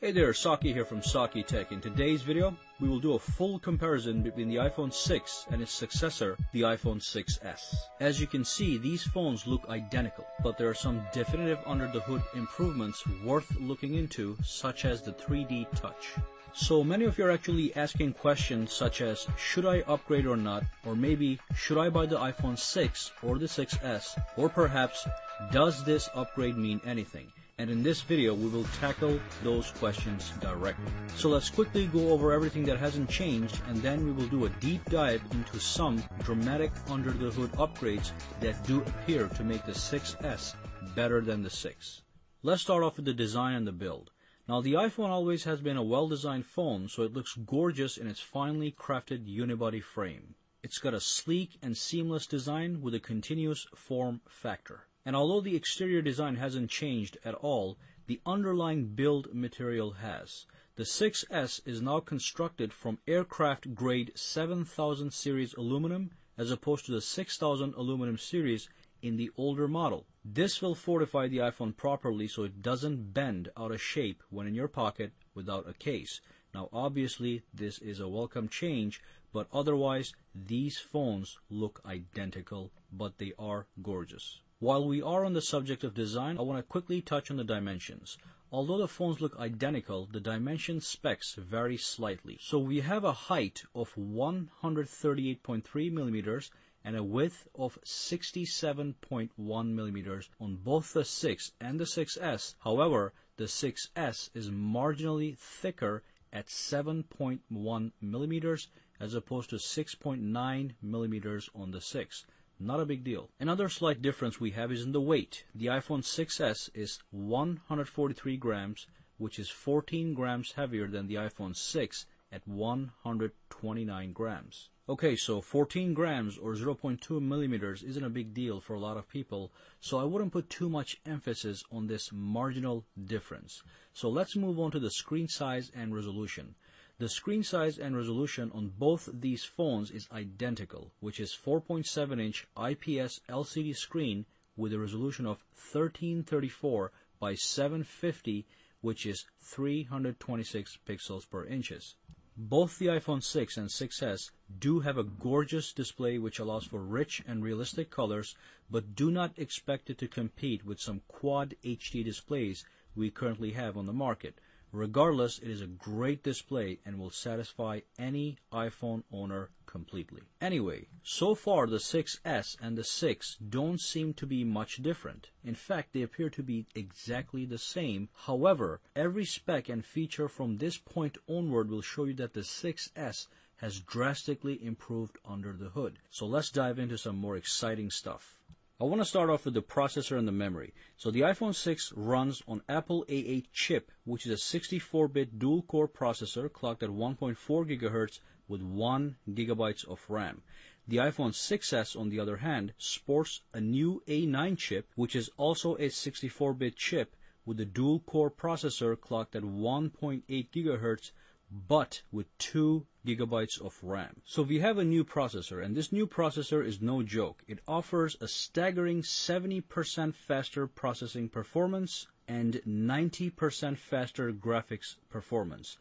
Hey there, Saki here from Saki Tech. In today's video, we will do a full comparison between the iPhone 6 and its successor, the iPhone 6s. As you can see, these phones look identical, but there are some definitive under-the-hood improvements worth looking into, such as the 3D touch. So many of you are actually asking questions such as, should I upgrade or not? Or maybe, should I buy the iPhone 6 or the 6s? Or perhaps, does this upgrade mean anything? And in this video, we will tackle those questions directly. So let's quickly go over everything that hasn't changed, and then we will do a deep dive into some dramatic under-the-hood upgrades that do appear to make the 6s better than the 6. Let's start off with the design and the build. Now, the iPhone always has been a well-designed phone, so it looks gorgeous in its finely crafted unibody frame. It's got a sleek and seamless design with a continuous form factor. And although the exterior design hasn't changed at all, the underlying build material has. The 6s is now constructed from aircraft-grade 7000 series aluminum as opposed to the 6000 aluminum series in the older model. This will fortify the iPhone properly so it doesn't bend out of shape when in your pocket without a case. Now obviously this is a welcome change, but otherwise these phones look identical, but they are gorgeous. While we are on the subject of design, I want to quickly touch on the dimensions. Although the phones look identical, the dimension specs vary slightly. So we have a height of 138.3 millimeters and a width of 67.1 millimeters on both the 6 and the 6s. However, the 6s is marginally thicker at 7.1 millimeters as opposed to 6.9 millimeters on the 6. Not a big deal. Another slight difference we have is in the weight. The iPhone 6s is 143 grams, which is 14 grams heavier than the iPhone 6 at 129 grams. Okay, so 14 grams or 0.2 millimeters isn't a big deal for a lot of people, so I wouldn't put too much emphasis on this marginal difference. So let's move on to the screen size and resolution. The screen size and resolution on both these phones is identical, which is 4.7-inch IPS LCD screen with a resolution of 1334 by 750, which is 326 pixels per inches. Both the iPhone 6 and 6s do have a gorgeous display which allows for rich and realistic colors, but do not expect it to compete with some Quad HD displays we currently have on the market. Regardless, it is a great display and will satisfy any iPhone owner completely. Anyway, so far the 6s and the 6 don't seem to be much different. In fact, they appear to be exactly the same. However, every spec and feature from this point onward will show you that the 6s has drastically improved under the hood. So let's dive into some more exciting stuff. I want to start off with the processor and the memory. So the iPhone 6 runs on Apple A8 chip, which is a 64-bit dual-core processor clocked at 1.4 GHz with 1 GB of RAM. The iPhone 6s, on the other hand, sports a new A9 chip, which is also a 64-bit chip with a dual-core processor clocked at 1.8 GHz but with 2 GB of RAM. So we have a new processor, and this new processor is no joke. It offers a staggering 70% faster processing performance and 90% faster graphics performance.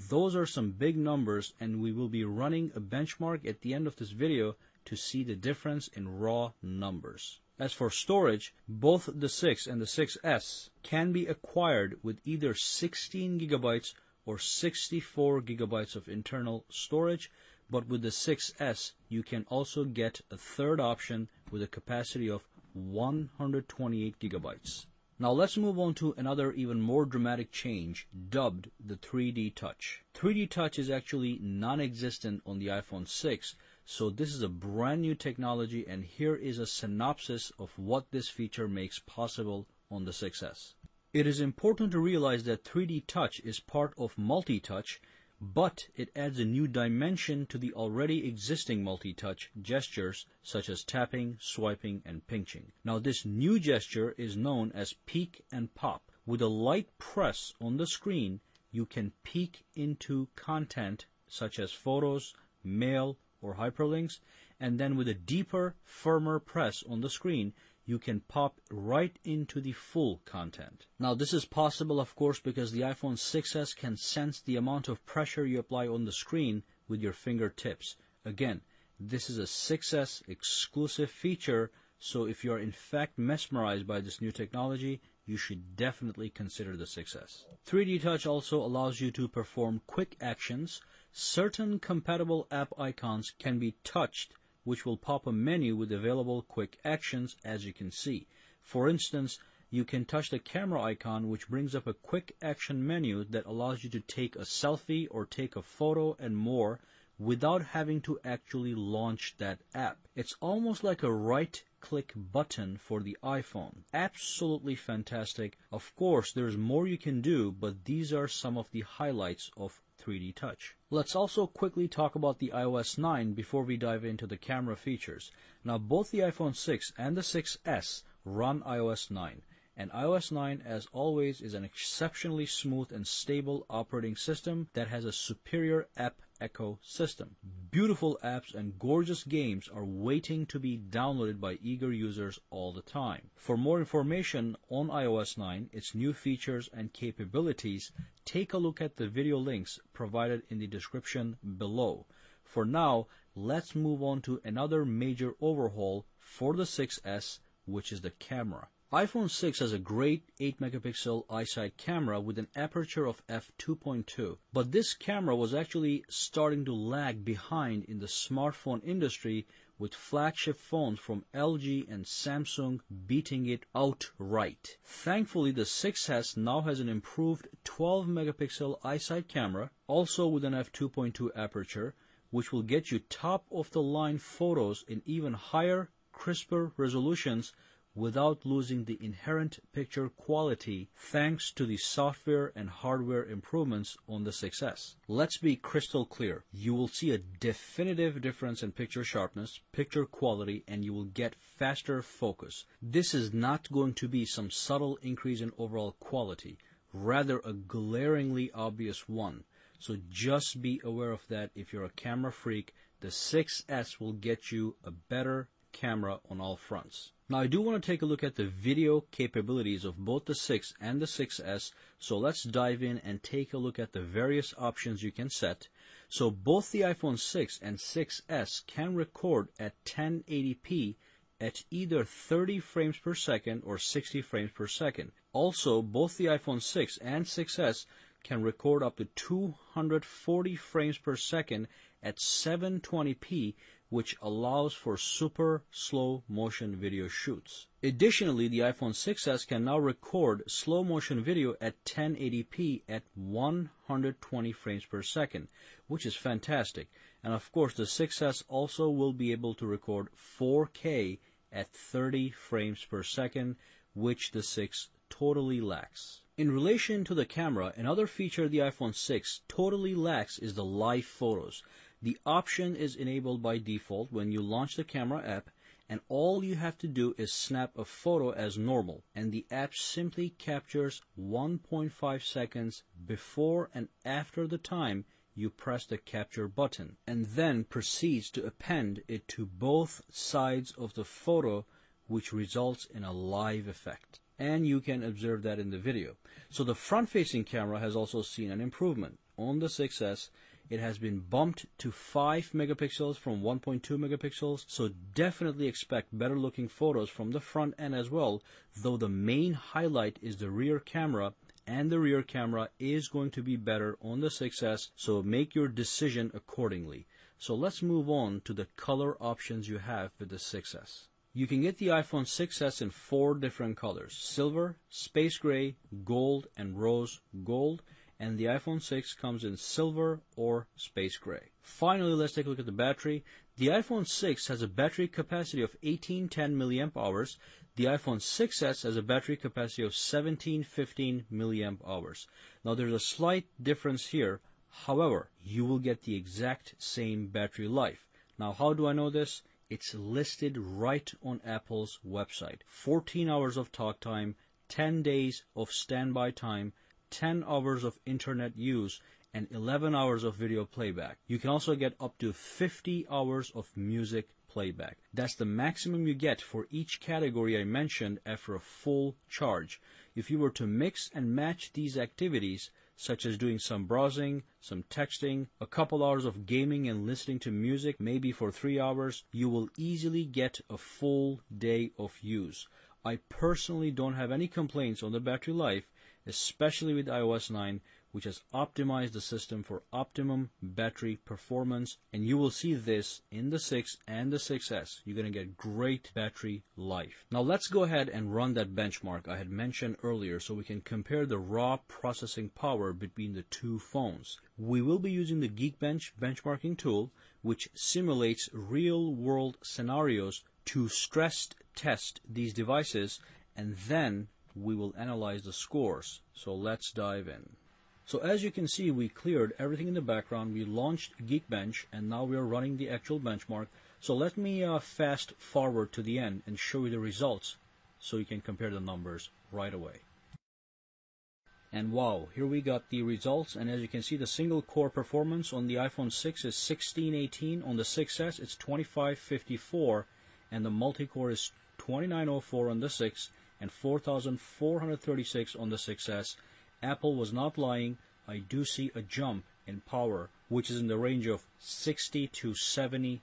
Those are some big numbers, and we will be running a benchmark at the end of this video to see the difference in raw numbers. As for storage, both the 6 and the 6s can be acquired with either 16 GB or 64 GB of internal storage, but with the 6s you can also get a third option with a capacity of 128 GB. Now let's move on to another even more dramatic change, dubbed the 3D touch. 3D touch is actually non-existent on the iPhone 6, so this is a brand new technology, and here is a synopsis of what this feature makes possible on the 6s. It is important to realize that 3D touch is part of multi-touch, but it adds a new dimension to the already existing multi-touch gestures such as tapping, swiping, and pinching. Now this new gesture is known as peek and pop. With a light press on the screen, you can peek into content such as photos, mail, or hyperlinks, and then with a deeper, firmer press on the screen, you can pop right into the full content. Now this is possible, of course, because the iPhone 6s can sense the amount of pressure you apply on the screen with your fingertips. Again, this is a 6s exclusive feature, so if you are in fact mesmerized by this new technology, you should definitely consider the 6s. 3D Touch also allows you to perform quick actions. Certain compatible app icons can be touched, which will pop a menu with available quick actions, as you can see. For instance, you can touch the camera icon, which brings up a quick action menu that allows you to take a selfie or take a photo and more without having to actually launch that app. It's almost like a right-click button for the iPhone. Absolutely fantastic. Of course, there's more you can do, but these are some of the highlights of 3D Touch. Let's also quickly talk about the iOS 9 before we dive into the camera features. Now, both the iPhone 6 and the 6s run iOS 9. And iOS 9, as always, is an exceptionally smooth and stable operating system that has a superior app ecosystem. Beautiful apps and gorgeous games are waiting to be downloaded by eager users all the time. For more information on iOS 9, its new features and capabilities, take a look at the video links provided in the description below. For now, let's move on to another major overhaul for the 6s, which is the camera. iPhone 6 has a great 8-megapixel iSight camera with an aperture of f2.2, but this camera was actually starting to lag behind in the smartphone industry, with flagship phones from LG and Samsung beating it outright. Thankfully, the 6s now has an improved 12-megapixel iSight camera, also with an f2.2 aperture, which will get you top-of-the-line photos in even higher, crisper resolutions without losing the inherent picture quality thanks to the software and hardware improvements on the 6s. Let's be crystal clear. You will see a definitive difference in picture sharpness, picture quality, and you will get faster focus. This is not going to be some subtle increase in overall quality, rather a glaringly obvious one. So just be aware of that. If you're a camera freak, the 6s will get you a better camera on all fronts. Now, I do want to take a look at the video capabilities of both the 6 and the 6s, so let's dive in and take a look at the various options you can set. So both the iPhone 6 and 6s can record at 1080p at either 30 frames per second or 60 frames per second. Also, both the iPhone 6 and 6s can record up to 240 frames per second at 720p, which allows for super slow motion video shoots. Additionally, the iPhone 6s can now record slow motion video at 1080p at 120 frames per second, which is fantastic. And of course, the 6s also will be able to record 4K at 30 frames per second, which the 6 totally lacks. In relation to the camera, another feature the iPhone 6 totally lacks is the live photos. The option is enabled by default when you launch the camera app, and all you have to do is snap a photo as normal, and the app simply captures 1.5 seconds before and after the time you press the capture button, and then proceeds to append it to both sides of the photo, which results in a live effect. And you can observe that in the video. So the front-facing camera has also seen an improvement. On the 6s, it has been bumped to 5 megapixels from 1.2 megapixels, so definitely expect better looking photos from the front end as well, though the main highlight is the rear camera, and the rear camera is going to be better on the 6s, so make your decision accordingly. So let's move on to the color options you have with the 6s. You can get the iPhone 6s in 4 different colors: silver, space gray, gold, and rose gold. And the iPhone 6 comes in silver or space gray. Finally, let's take a look at the battery. The iPhone 6 has a battery capacity of 1810 milliamp hours. The iPhone 6s has a battery capacity of 1715 milliamp hours. Now, there's a slight difference here. However, you will get the exact same battery life. Now, how do I know this? It's listed right on Apple's website. 14 hours of talk time, 10 days of standby time, 10 hours of internet use, and 11 hours of video playback. You can also get up to 50 hours of music playback. That's the maximum you get for each category I mentioned after a full charge. If you were to mix and match these activities, such as doing some browsing, some texting, a couple hours of gaming and listening to music, maybe for 3 hours, you will easily get a full day of use. I personally don't have any complaints on the battery life, especially with iOS 9, which has optimized the system for optimum battery performance, and you will see this in the 6 and the 6S. You're going to get great battery life. Now let's go ahead and run that benchmark I had mentioned earlier so we can compare the raw processing power between the two phones. We will be using the Geekbench benchmarking tool, which simulates real-world scenarios to stress test these devices, and then we will analyze the scores. So let's dive in. So as you can see, we cleared everything in the background. We launched Geekbench, and now we are running the actual benchmark. So let me fast forward to the end and show you the results so you can compare the numbers right away. And wow, here we got the results, and as you can see, the single core performance on the iPhone 6 is 1618, on the 6S it's 2554, and the multi-core is 2904 on the 6 and 4436 on the 6S. Apple was not lying. I do see a jump in power, which is in the range of 60 to 70%.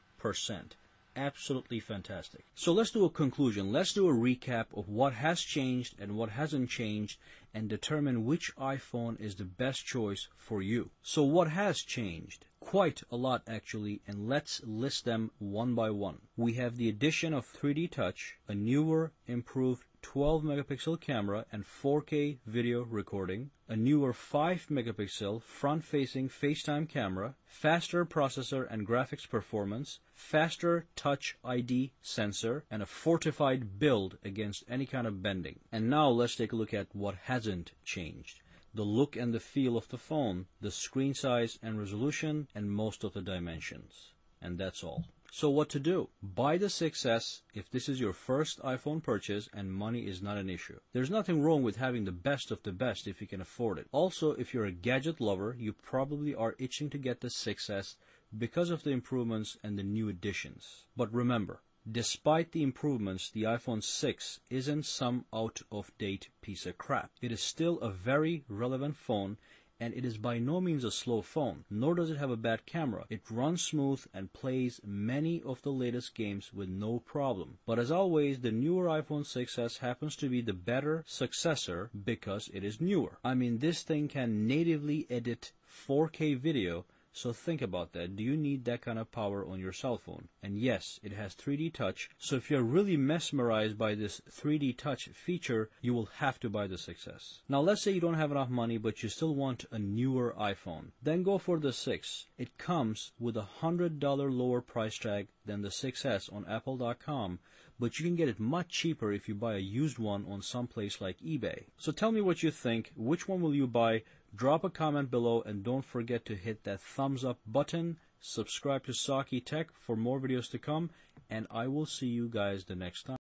Absolutely fantastic. So let's do a conclusion. Let's do a recap of what has changed and what hasn't changed and determine which iPhone is the best choice for you. So what has changed? Quite a lot actually, and let's list them one by one. We have the addition of 3D Touch, a newer, improved 12 megapixel camera and 4K video recording, a newer 5 megapixel front-facing FaceTime camera, faster processor and graphics performance, faster Touch ID sensor, and a fortified build against any kind of bending. And now let's take a look at what hasn't changed. The look and the feel of the phone, the screen size and resolution, and most of the dimensions. And that's all. So what to do? Buy the 6S if this is your first iPhone purchase and money is not an issue. There's nothing wrong with having the best of the best if you can afford it. Also, if you're a gadget lover, you probably are itching to get the 6S because of the improvements and the new additions. But remember, despite the improvements, the iPhone 6 isn't some out-of-date piece of crap. It is still a very relevant phone, and it is by no means a slow phone, nor does it have a bad camera. It runs smooth and plays many of the latest games with no problem. But as always, the newer iPhone 6S happens to be the better successor because it is newer. I mean, this thing can natively edit 4K video, so think about that. Do you need that kind of power on your cell phone? And yes, it has 3D Touch, so if you're really mesmerized by this 3D Touch feature, you will have to buy the 6S. Now let's say you don't have enough money, but you still want a newer iPhone. Then go for the 6. It comes with a $100 lower price tag than the 6S on Apple.com, but you can get it much cheaper if you buy a used one on some place like eBay. So tell me what you think. Which one will you buy? Drop a comment below, and don't forget to hit that thumbs up button. Subscribe to Saki Tech for more videos to come, and I will see you guys the next time.